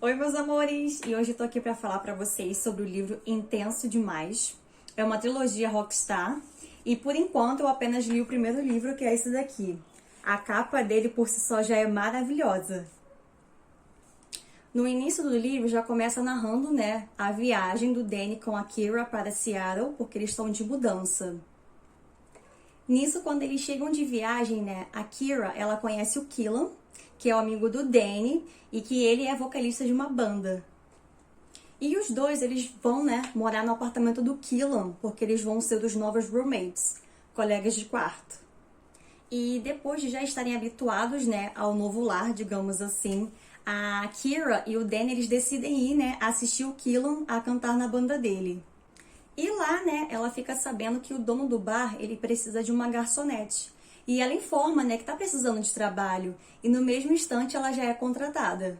Oi, meus amores! E hoje eu tô aqui pra falar pra vocês sobre o livro Intenso Demais. É uma trilogia Rockstar e por enquanto eu apenas li o primeiro livro, que é esse daqui. A capa dele por si só já é maravilhosa. No início do livro já começa narrando, né, a viagem do Danny com a Kira para Seattle, porque eles estão de mudança. Nisso, quando eles chegam de viagem, né, a Kira, ela conhece o Killan, que é o amigo do Danny, e que ele é vocalista de uma banda. E os dois, eles vão, né, morar no apartamento do Killan, porque eles vão ser os novos roommates, colegas de quarto. E depois de já estarem habituados, né, ao novo lar, digamos assim, a Kira e o Danny, eles decidem ir, né, assistir o Killan a cantar na banda dele. E lá, né, ela fica sabendo que o dono do bar, ele precisa de uma garçonete. E ela informa, né, que tá precisando de trabalho. E no mesmo instante ela já é contratada.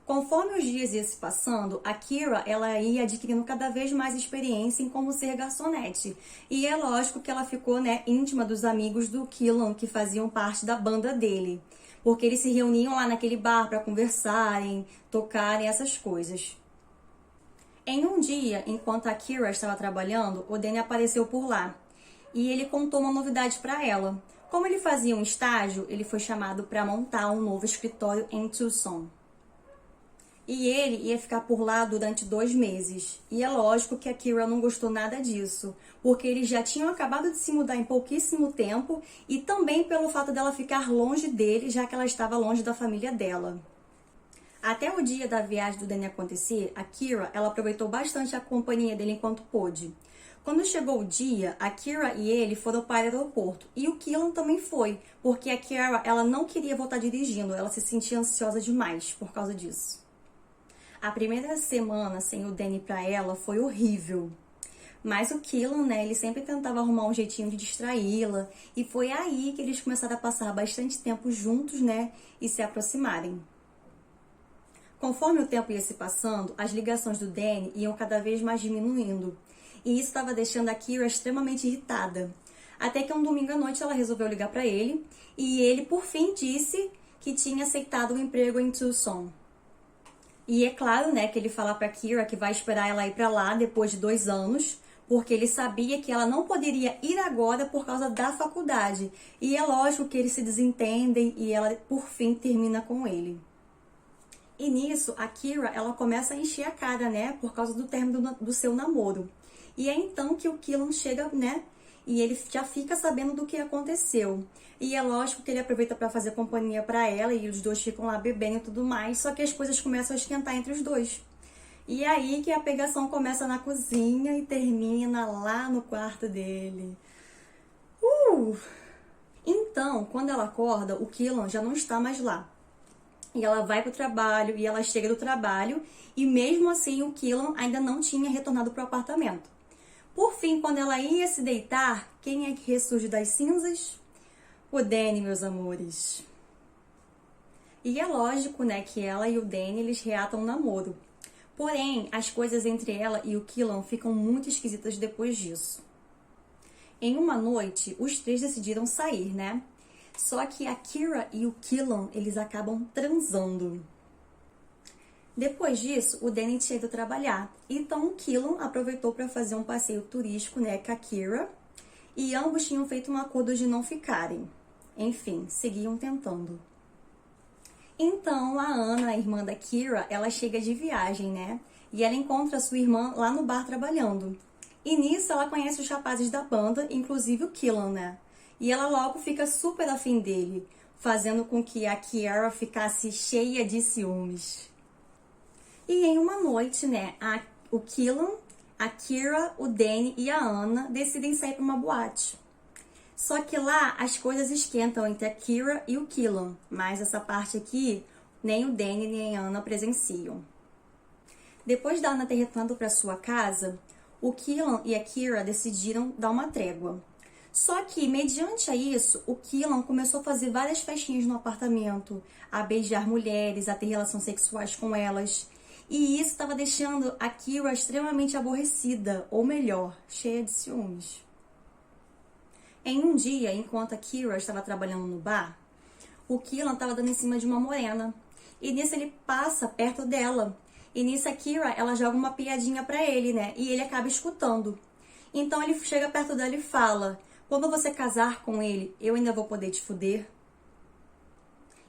Conforme os dias iam se passando, a Kira, ela ia adquirindo cada vez mais experiência em como ser garçonete. E é lógico que ela ficou, né, íntima dos amigos do Killan, que faziam parte da banda dele. Porque eles se reuniam lá naquele bar para conversarem, tocarem, essas coisas. Em um dia, enquanto a Kira estava trabalhando, o Danny apareceu por lá e ele contou uma novidade para ela. Como ele fazia um estágio, ele foi chamado para montar um novo escritório em Tucson. E ele ia ficar por lá durante 2 meses. E é lógico que a Kira não gostou nada disso, porque eles já tinham acabado de se mudar em pouquíssimo tempo e também pelo fato dela ficar longe dele, já que ela estava longe da família dela. Até o dia da viagem do Danny acontecer, a Kira, ela aproveitou bastante a companhia dele enquanto pôde. Quando chegou o dia, a Kira e ele foram para o aeroporto. E o Killan também foi, porque a Kira, ela não queria voltar dirigindo, ela se sentia ansiosa demais por causa disso. A primeira semana sem o Danny para ela foi horrível. Mas o Killan, né, ele sempre tentava arrumar um jeitinho de distraí-la. E foi aí que eles começaram a passar bastante tempo juntos, né, e se aproximarem. Conforme o tempo ia se passando, as ligações do Danny iam cada vez mais diminuindo. E isso estava deixando a Kira extremamente irritada. Até que um domingo à noite ela resolveu ligar para ele e ele, por fim, disse que tinha aceitado o emprego em Tucson. E é claro, né, que ele fala para Kira que vai esperar ela ir para lá depois de 2 anos, porque ele sabia que ela não poderia ir agora por causa da faculdade. E é lógico que eles se desentendem e ela, por fim, termina com ele. E nisso, a Kira, ela começa a encher a cara, né, por causa do término do seu namoro. E é então que o Killan chega, né, e ele já fica sabendo do que aconteceu. E é lógico que ele aproveita para fazer companhia para ela e os dois ficam lá bebendo e tudo mais, só que as coisas começam a esquentar entre os dois. E é aí que a pegação começa na cozinha e termina lá no quarto dele. Então, quando ela acorda, o Killan já não está mais lá. E ela vai pro trabalho, e ela chega do trabalho, e mesmo assim o Killan ainda não tinha retornado pro apartamento. Por fim, quando ela ia se deitar, quem é que ressurge das cinzas? O Danny, meus amores. E é lógico, né, que ela e o Danny, eles reatam um namoro. Porém, as coisas entre ela e o Killan ficam muito esquisitas depois disso. Em uma noite, os três decidiram sair, né? Só que a Kira e o Killan, eles acabam transando. Depois disso, o Danny tinha ido trabalhar. Então, o Killan aproveitou para fazer um passeio turístico, né, com a Kira. E ambos tinham feito um acordo de não ficarem. Enfim, seguiam tentando. Então, a Anna, a irmã da Kira, ela chega de viagem, né? E ela encontra a sua irmã lá no bar trabalhando. E nisso, ela conhece os rapazes da banda, inclusive o Killan, né? E ela logo fica super afim dele, fazendo com que a Kira ficasse cheia de ciúmes. E em uma noite, né, o Killan, a Kira, o Danny e a Anna decidem sair para uma boate. Só que lá as coisas esquentam entre a Kira e o Killan, mas essa parte aqui nem o Danny nem a Anna presenciam. Depois da Anna ter retornado para sua casa, o Killan e a Kira decidiram dar uma trégua. Só que, mediante a isso, o Killan começou a fazer várias festinhas no apartamento, a beijar mulheres, a ter relações sexuais com elas. E isso estava deixando a Kira extremamente aborrecida, ou melhor, cheia de ciúmes. Em um dia, enquanto a Kira estava trabalhando no bar, o Killan estava dando em cima de uma morena. E nisso ele passa perto dela. E nisso a Kira, ela joga uma piadinha pra ele, né? E ele acaba escutando. Então ele chega perto dela e fala: quando você casar com ele, eu ainda vou poder te fuder?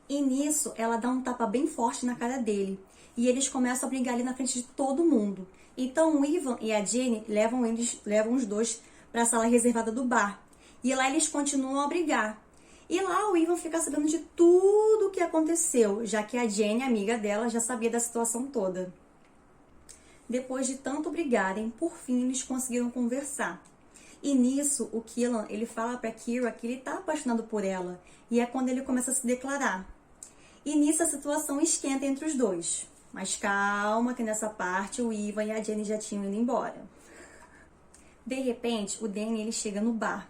E nisso ela dá um tapa bem forte na cara dele. E eles começam a brigar ali na frente de todo mundo. Então o Ivan e a Jenny levam os dois para a sala reservada do bar. E lá eles continuam a brigar. E lá o Ivan fica sabendo de tudo o que aconteceu, já que a Jenny, amiga dela, já sabia da situação toda. Depois de tanto brigarem, por fim eles conseguiram conversar. E nisso o Killan, ele fala pra Kira que ele tá apaixonado por ela. E é quando ele começa a se declarar. E nisso a situação esquenta entre os dois. Mas calma que nessa parte o Ivan e a Jenny já tinham ido embora. De repente, o Danny ele chega no bar.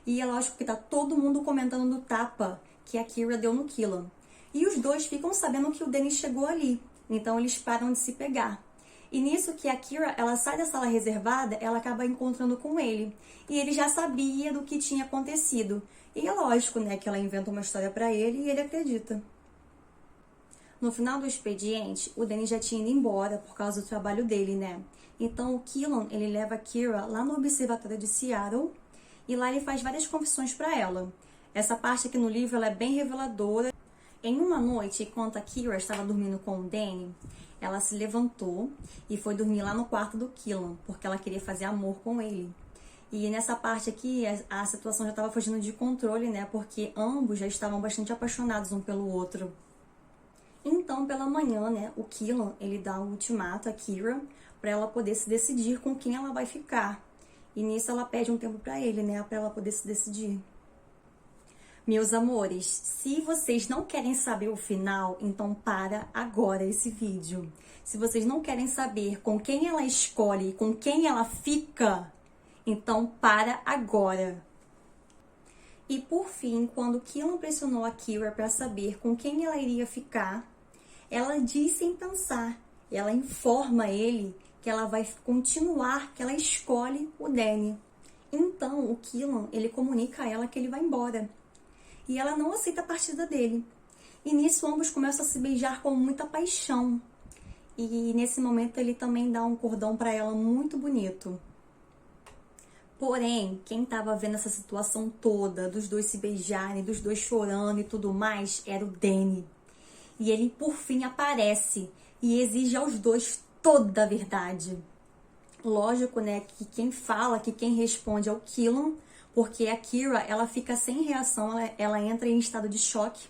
E é lógico que tá todo mundo comentando do tapa que a Kira deu no Killan. E os dois ficam sabendo que o Danny chegou ali. Então eles param de se pegar. E nisso que a Kira, ela sai da sala reservada, ela acaba encontrando com ele. E ele já sabia do que tinha acontecido. E é lógico, né, que ela inventa uma história pra ele e ele acredita. No final do expediente, o Danny já tinha ido embora por causa do trabalho dele, né? Então o Killan, ele leva a Kira lá no observatório de Seattle e lá ele faz várias confissões para ela. Essa parte aqui no livro ela é bem reveladora. Em uma noite, enquanto a Kira estava dormindo com o Danny, ela se levantou e foi dormir lá no quarto do Killan, porque ela queria fazer amor com ele. E nessa parte aqui, a situação já estava fugindo de controle, né? Porque ambos já estavam bastante apaixonados um pelo outro. Então, pela manhã, né, o Killan, ele dá um ultimato a Kira para ela poder se decidir com quem ela vai ficar. E nisso ela pede um tempo para ele, né, para ela poder se decidir. Meus amores, se vocês não querem saber o final, então para agora esse vídeo. Se vocês não querem saber com quem ela escolhe e com quem ela fica, então para agora. E por fim, quando Killan pressionou a Kira para saber com quem ela iria ficar, ela diz sem pensar, ela informa ele que ela vai continuar, que ela escolhe o Danny. Então o Killan, ele comunica a ela que ele vai embora. E ela não aceita a partida dele. E nisso ambos começam a se beijar com muita paixão. E nesse momento ele também dá um cordão para ela muito bonito. Porém, quem estava vendo essa situação toda, dos dois se beijarem, dos dois chorando e tudo mais, era o Danny. E ele, por fim, aparece e exige aos dois toda a verdade. Lógico, né, que quem fala, que quem responde é o Killan, porque a Kira, ela fica sem reação, ela entra em estado de choque.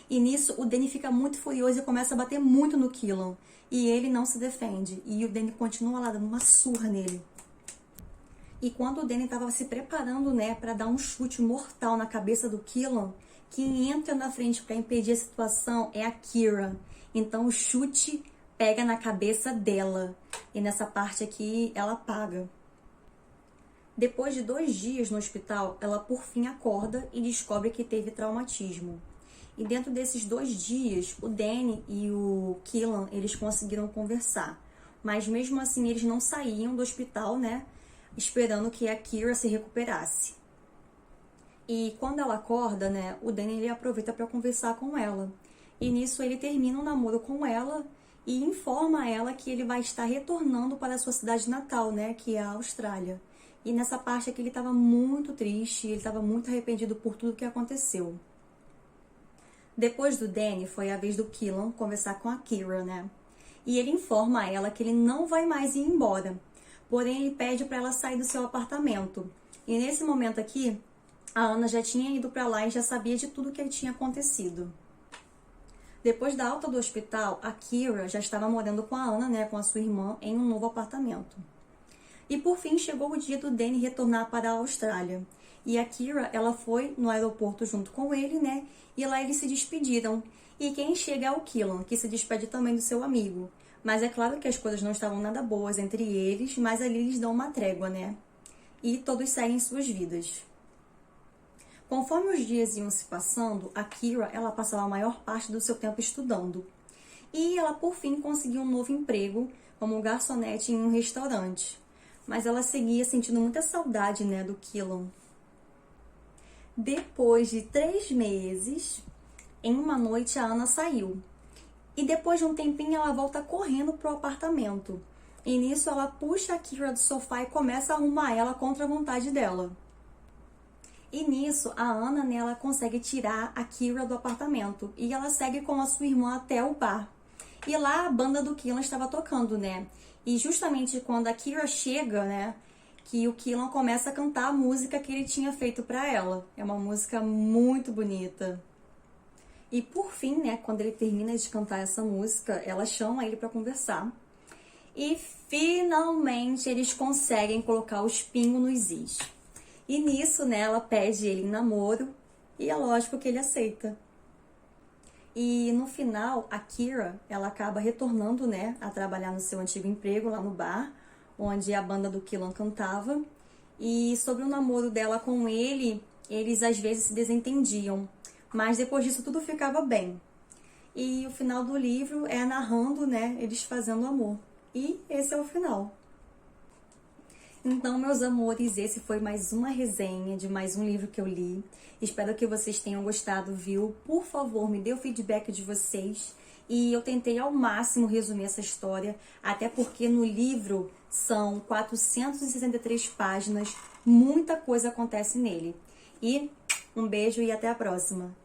E nisso, o Danny fica muito furioso e começa a bater muito no Killan. E ele não se defende. E o Danny continua lá, dando uma surra nele. E quando o Danny estava se preparando, né, para dar um chute mortal na cabeça do Killan, quem entra na frente para impedir a situação é a Kira. Então o chute pega na cabeça dela. E nessa parte aqui, ela apaga. Depois de 2 dias no hospital, ela por fim acorda e descobre que teve traumatismo. E dentro desses 2 dias, o Danny e o Killan, eles conseguiram conversar. Mas mesmo assim, eles não saíam do hospital, né? Esperando que a Kira se recuperasse. E quando ela acorda, né? O Danny ele aproveita para conversar com ela. E nisso ele termina um namoro com ela e informa a ela que ele vai estar retornando para a sua cidade natal, né? Que é a Austrália. E nessa parte aqui ele estava muito triste, ele estava muito arrependido por tudo que aconteceu. Depois do Danny, foi a vez do Killan conversar com a Kira, né? E ele informa a ela que ele não vai mais ir embora. Porém, ele pede para ela sair do seu apartamento. E nesse momento aqui, a Ana já tinha ido para lá e já sabia de tudo que tinha acontecido. Depois da alta do hospital, a Kira já estava morando com a Ana, né, com a sua irmã, em um novo apartamento. E por fim chegou o dia do Danny retornar para a Austrália. E a Kira, ela foi no aeroporto junto com ele, né? E lá eles se despediram. E quem chega é o Killan, que se despede também do seu amigo. Mas é claro que as coisas não estavam nada boas entre eles, mas ali eles dão uma trégua, né? E todos seguem suas vidas. Conforme os dias iam se passando, a Kira, ela passava a maior parte do seu tempo estudando. E ela, por fim, conseguiu um novo emprego como garçonete em um restaurante. Mas ela seguia sentindo muita saudade, né, do Killan. Depois de 3 meses, em uma noite a Ana saiu. E depois de um tempinho ela volta correndo pro apartamento. E nisso ela puxa a Kira do sofá e começa a arrumar ela contra a vontade dela. E nisso a Anna, né, ela consegue tirar a Kira do apartamento. E ela segue com a sua irmã até o bar. E lá a banda do Killan estava tocando, né? E justamente quando a Kira chega, né, que o Killan começa a cantar a música que ele tinha feito para ela. É uma música muito bonita. E por fim, né, quando ele termina de cantar essa música, ela chama ele para conversar. E finalmente eles conseguem colocar os pingos nos is. E nisso, né, ela pede ele em namoro e é lógico que ele aceita. E no final, a Kira, ela acaba retornando, né, a trabalhar no seu antigo emprego lá no bar, onde a banda do Killan cantava. E sobre o namoro dela com ele, eles às vezes se desentendiam. Mas depois disso tudo ficava bem. E o final do livro é narrando, né, eles fazendo amor. E esse é o final. Então, meus amores, esse foi mais uma resenha de mais um livro que eu li. Espero que vocês tenham gostado, viu? Por favor, me dê o feedback de vocês. E eu tentei ao máximo resumir essa história, até porque no livro são 463 páginas, muita coisa acontece nele. E um beijo e até a próxima!